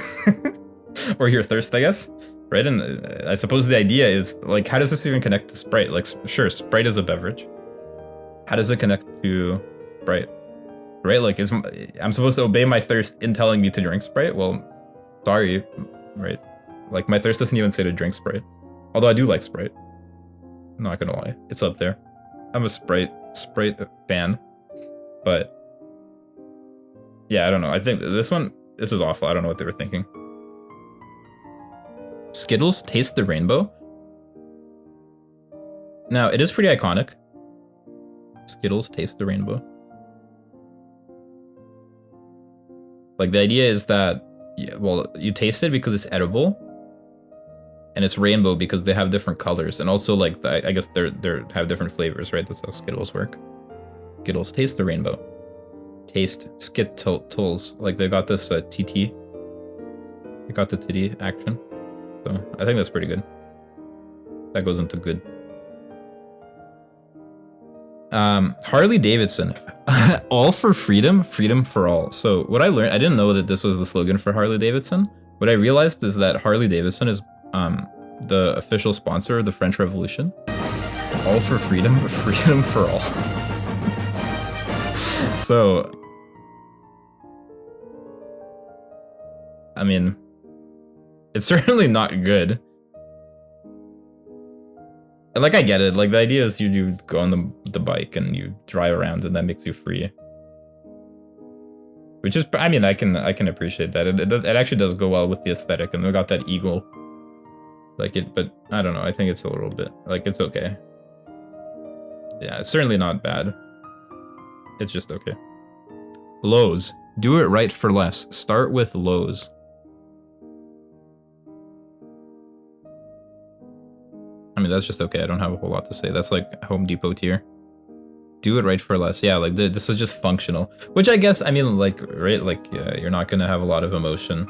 or your thirst, I guess, right? And I suppose the idea is like, how does this even connect to Sprite? Like, sure, Sprite is a beverage. How does it connect to Sprite? Right? Like, I'm supposed to obey my thirst in telling me to drink Sprite? Well, sorry, right? Like, my thirst doesn't even say to drink Sprite. Although I do like Sprite. I'm not gonna lie. It's up there. I'm a Sprite fan. But, yeah, I don't know. I think this is awful. I don't know what they were thinking. Skittles taste the rainbow. Now, it is pretty iconic. Skittles taste the rainbow. Like, the idea is that, yeah, well, you taste it because it's edible, and it's rainbow because they have different colors, and also, like, I guess they have different flavors, right? That's how Skittles work. Skittles taste the rainbow. Taste Skittles. Like, they got this TT. They got the titty action. So, I think that's pretty good. That goes into good. Harley Davidson, all for freedom, freedom for all. So what I learned, I didn't know that this was the slogan for Harley Davidson. What I realized is that Harley Davidson is the official sponsor of the French Revolution. All for freedom, freedom for all. So, I mean, it's certainly not good. Like, I get it. Like, the idea is you go on the bike and you drive around and that makes you free. Which is, I mean, I can appreciate that. It actually does go well with the aesthetic, and we got that eagle. Like it, but I don't know. I think it's a little bit, like, it's okay. Yeah, it's certainly not bad. It's just okay. Lowe's. Do it right for less. Start with Lowe's. I mean, that's just okay. I don't have a whole lot to say. That's like Home Depot tier. Do it right for less. Yeah, like this is just functional. Which I guess, I mean, like, right? Like, you're not going to have a lot of emotion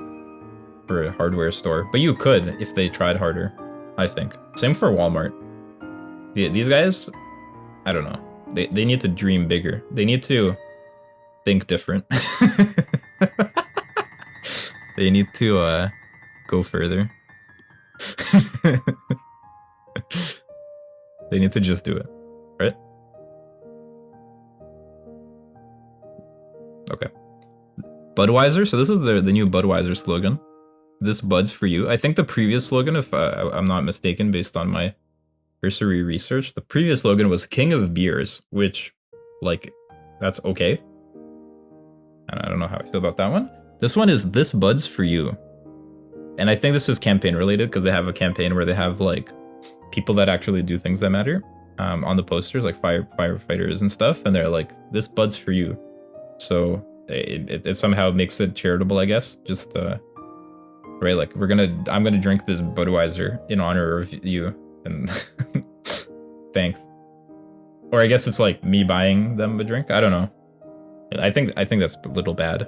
for a hardware store. But you could if they tried harder, I think. Same for Walmart. These guys, I don't know. They need to dream bigger. They need to think different. They need to go further. They need to just do it, right? Okay. Budweiser. So this is the new Budweiser slogan. This Bud's for you. I think the previous slogan, if I'm not mistaken, based on my cursory research, the previous slogan was King of Beers, which, like, that's okay. And I don't know how I feel about that one. This one is This Bud's for you. And I think this is campaign related because they have a campaign where they have, like, people that actually do things that matter on the posters, like firefighters and stuff, and they're like, this Bud's for you. So it somehow makes it charitable, I guess. Just right, like, I'm gonna drink this Budweiser in honor of you, and thanks. Or I guess it's like me buying them a drink. I don't know. I think that's a little bad.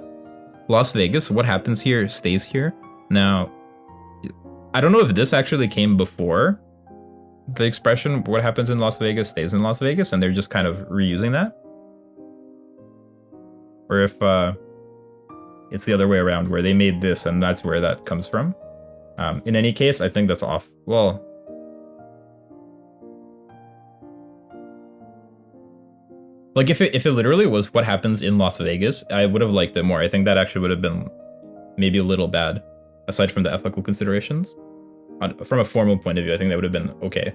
Las Vegas, what happens here stays here. Now, I don't know if this actually came before the expression, what happens in Las Vegas stays in Las Vegas, and they're just kind of reusing that. or if it's the other way around, where they made this and that's where that comes from. In any case, I think that's off. Well, like if it literally was what happens in Las Vegas, I would have liked it more. I think that actually would have been maybe a little bad, aside from the ethical considerations. From a formal point of view, I think that would have been okay.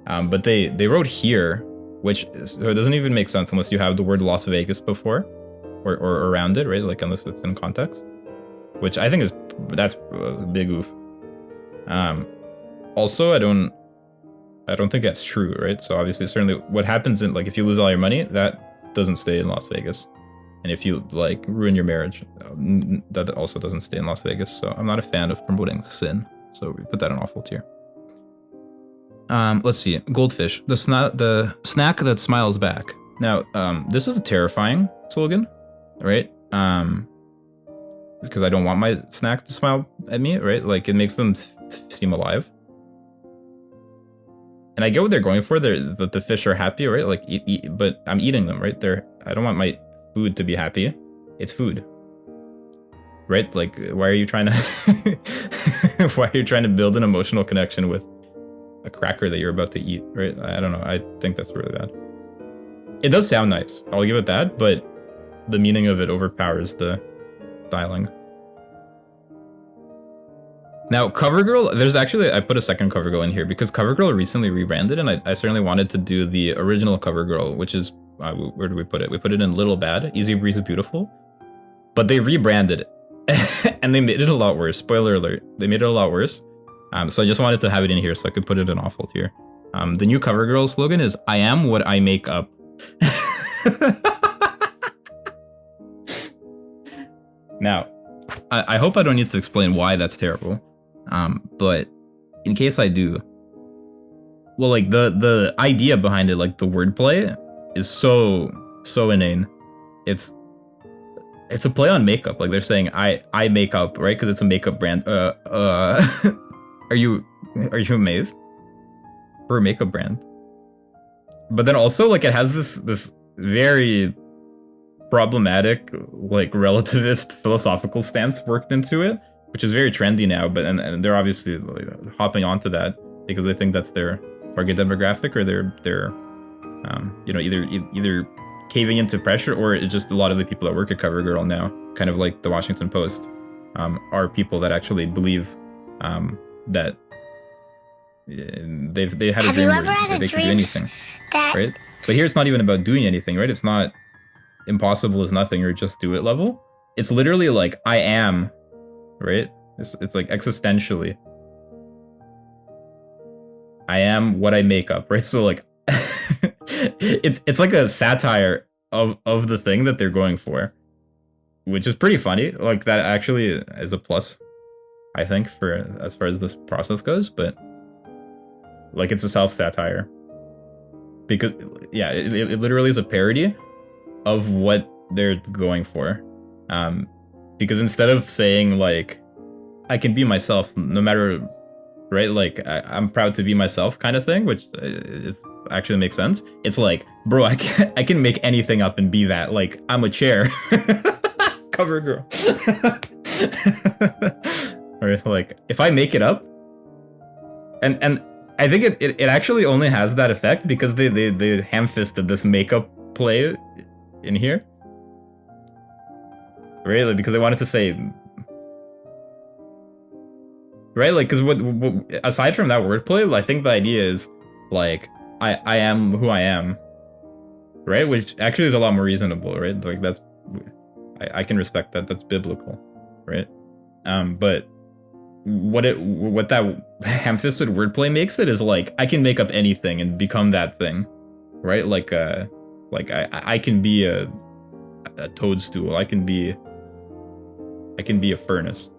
But they wrote here, which so it doesn't even make sense unless you have the word Las Vegas before or around it, right? Like unless it's in context, which I think that's a big oof. Also, I don't think that's true, right? So obviously, certainly, what happens in, like, if you lose all your money, that doesn't stay in Las Vegas, and if you like ruin your marriage, that also doesn't stay in Las Vegas. So I'm not a fan of promoting sin. So we put that in awful tier. Let's see, Goldfish, the snack that smiles back. Now, this is a terrifying slogan, right? Because I don't want my snack to smile at me, right? Like, it makes them seem alive. And I get what they're going for. That the fish are happy, right? Like, but I'm eating them, right? I don't want my food to be happy. It's food, right? Like, why are you trying to build an emotional connection with a cracker that you're about to eat, right? I don't know. I think that's really bad. It does sound nice, I'll give it that, but the meaning of it overpowers the styling. Now, Covergirl, I put a second Covergirl in here because Covergirl recently rebranded, and I certainly wanted to do the original Covergirl, which is, where do we put it? We put it in Little Bad, Easy Breezy Beautiful, but they rebranded it, and they made it a lot worse. Spoiler alert, they made it a lot worse. So I just wanted to have it in here so I could put it in awful tier. The new Covergirl slogan is, I am what I make up. Now, I hope I don't need to explain why that's terrible. But in case I do, well, like the idea behind it, like the wordplay, is so inane. It's a play on makeup. Like, they're saying I make up, right? Because it's a makeup brand. Are you amazed? For a makeup brand. But then also, like, it has this very problematic, like, relativist philosophical stance worked into it, which is very trendy now. But and they're obviously, like, hopping onto that because they think that's their target demographic, or they're you know, either caving into pressure, or it's just a lot of the people that work at Covergirl now, kind of like the Washington Post, are people that actually believe that they had a dream where they could do anything, right? But here it's not even about doing anything, right? It's not impossible is nothing or just do it level. It's literally like, I am, right? It's like existentially, I am what I make up, right? So, like, it's like a satire of the thing that they're going for, which is pretty funny. Like, that actually is a plus, I think, for as far as this process goes. But, like, it's a self-satire because, yeah, it literally is a parody of what they're going for. Because instead of saying, like, I can be myself no matter, right, like, I'm proud to be myself kind of thing, which is actually makes sense. It's like, bro, I can make anything up and be that. Like, I'm a chair. Covergirl. Or, like, if I make it up, and I think it actually only has that effect because they ham-fisted this makeup play in here, right? Like, because they wanted to say, right? Like, because what aside from that wordplay, I think the idea is, like, I am who I am, right? Which actually is a lot more reasonable, right? Like, that's, I can respect that. That's biblical, right? But what that ham-fisted wordplay makes it is, like, I can make up anything and become that thing, right? Like I can be a toadstool. I can be a furnace.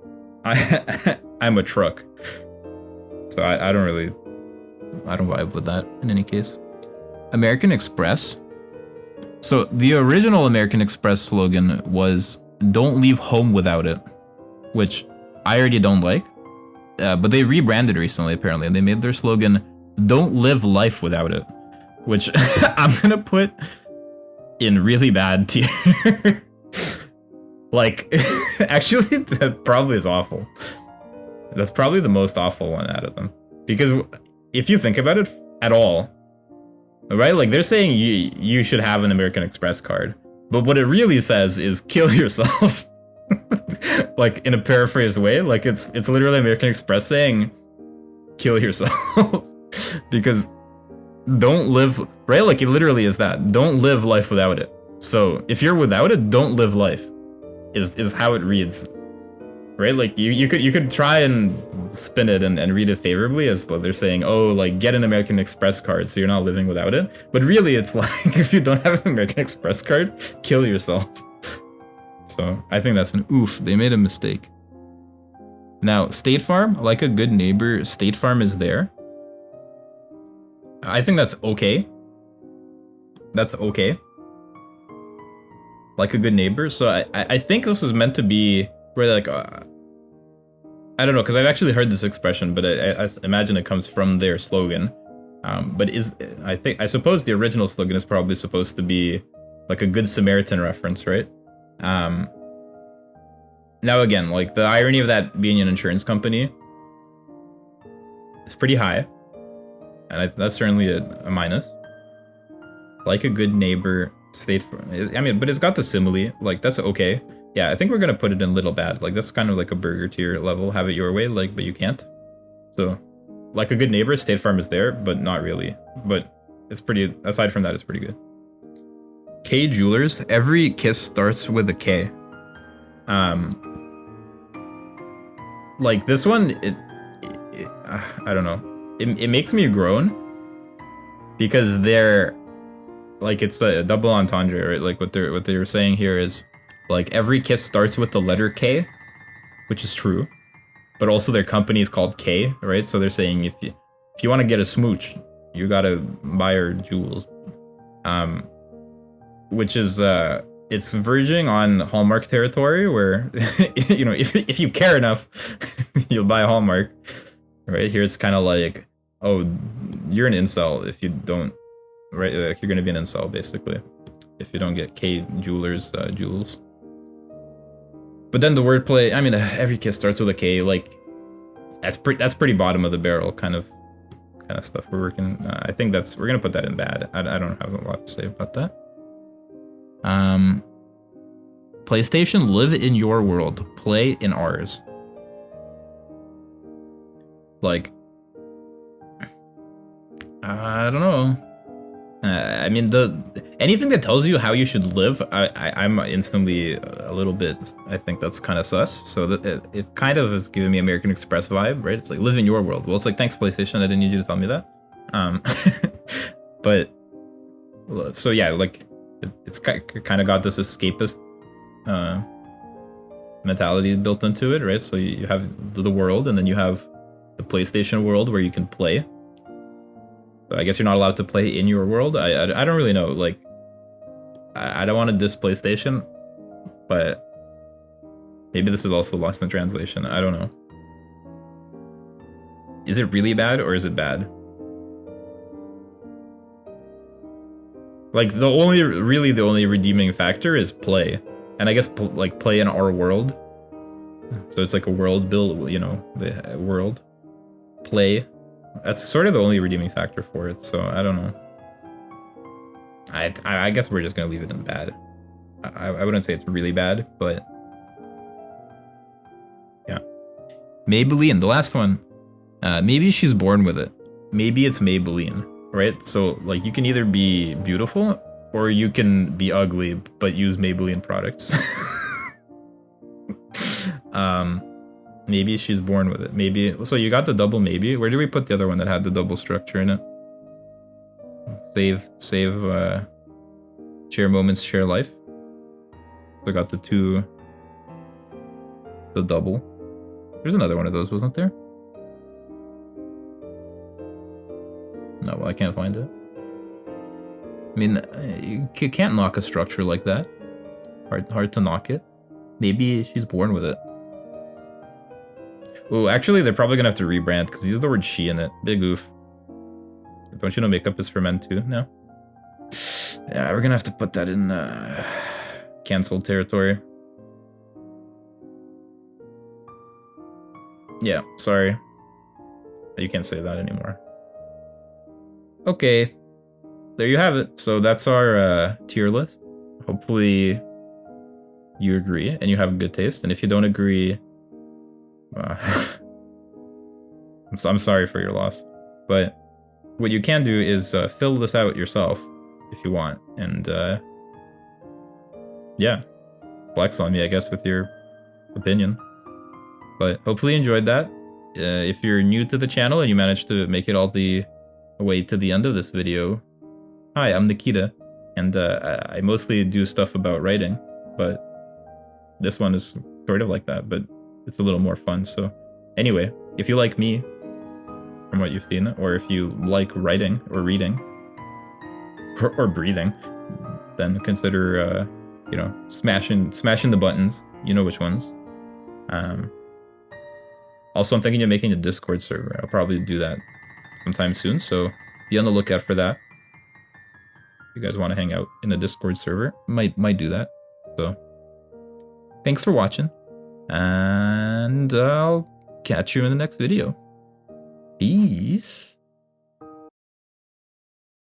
I'm a truck. So I don't vibe with that in any case. American Express. So the original American Express slogan was, don't leave home without it, which I already don't like. But they rebranded recently, apparently, and they made their slogan, don't live life without it, which I'm gonna put in really bad tier. Like, actually, that probably is awful. That's probably the most awful one out of them. Because if you think about it at all, right? Like, they're saying you should have an American Express card. But what it really says is kill yourself. Like, in a paraphrased way. Like, it's literally American Express saying kill yourself. Because don't live, right? Like, it literally is that. Don't live life without it. So, if you're without it, don't live life. Is how it reads. Right? Like, you could try and spin it and read it favorably as they're saying, oh, like, get an American Express card so you're not living without it. But really, it's like, if you don't have an American Express card, kill yourself. So, I think that's an oof. They made a mistake. Now, State Farm, like a good neighbor, State Farm is there. I think that's okay. That's okay. Like a good neighbor. So I think this is meant to be where, like, I don't know, because I've actually heard this expression, but I imagine it comes from their slogan. But I suppose the original slogan is probably supposed to be like a Good Samaritan reference, right? Now again, like, the irony of that being an insurance company is pretty high, and that's certainly a minus. Like a good neighbor, State Farm. I mean, but it's got the simile. Like, that's okay. Yeah, I think we're gonna put it in little bad. Like, that's kind of like a burger tier level. Have it your way, like, but you can't. So, like a good neighbor, State Farm is there, but not really. But it's pretty. Aside from that, it's pretty good. K Jewelers. Every kiss starts with a K. Like this one, I don't know. It makes me groan because they're like, it's a double entendre, right? Like what they're saying here is like every kiss starts with the letter K, which is true, but also their company is called K, right? So they're saying if you want to get a smooch, you gotta buy her jewels, which is it's verging on Hallmark territory, where you know, if you care enough, you'll buy Hallmark, right? Here it's kind of like, oh, you're an incel if you don't. Right, like you're gonna be an incel basically if you don't get K Jewelers jewels. But then the wordplay, I mean, every kiss starts with a K. Like that's pretty bottom of the barrel kind of stuff we're working. I think we're gonna put that in bad. I don't have a lot to say about that. PlayStation, live in your world, play in ours. Like, I don't know. I mean, anything that tells you how you should live, I'm instantly a little bit. I think that's kind of sus. So that it kind of is giving me American Express vibe, right? It's like, live in your world. Well, it's like, thanks PlayStation, I didn't need you to tell me that. But so yeah, like it's kind of got this escapist mentality built into it, right? So you have the world, and then you have the PlayStation world where you can play. I guess you're not allowed to play in your world. I don't really know. Like, I don't want to diss PlayStation, but maybe this is also lost in translation. I don't know. Is it really bad or is it bad? Like, the only redeeming factor is play, and I guess like play in our world. So it's like a world build, you know, the world play. That's sort of the only redeeming factor for it, so I don't know. I guess we're just gonna leave it in bad. I wouldn't say it's really bad, but yeah. Maybelline, the last one. Maybe she's born with it. Maybe it's Maybelline, right? So like, you can either be beautiful or you can be ugly, but use Maybelline products. Maybe she's born with it. Maybe. So you got the double maybe. Where do we put the other one that had the double structure in it? Save, share moments, share life. So I got the double. There's another one of those, wasn't there? No, well, I can't find it. I mean, you can't knock a structure like that. Hard to knock it. Maybe she's born with it. Oh, actually, they're probably gonna have to rebrand because they use the word she in it. Big oof. Don't you know makeup is for men too now? Yeah, we're gonna have to put that in cancelled territory. Yeah, sorry. You can't say that anymore. Okay. There you have it. So that's our tier list. Hopefully you agree and you have good taste. And if you don't agree, I'm sorry for your loss. But what you can do is fill this out yourself if you want. And yeah, flex on me, I guess, with your opinion. But hopefully you enjoyed that. If you're new to the channel and you managed to make it all the way to the end of this video, hi, I'm Nikita, and I mostly do stuff about writing, but this one is sort of like that, but it's a little more fun. So anyway, if you like me, from what you've seen, or if you like writing or reading, or breathing, then consider, you know, smashing the buttons. You know which ones. Also, I'm thinking of making a Discord server. I'll probably do that sometime soon, so be on the lookout for that. If you guys want to hang out in a Discord server, might do that. So, thanks for watching, and I'll catch you in the next video. Peace.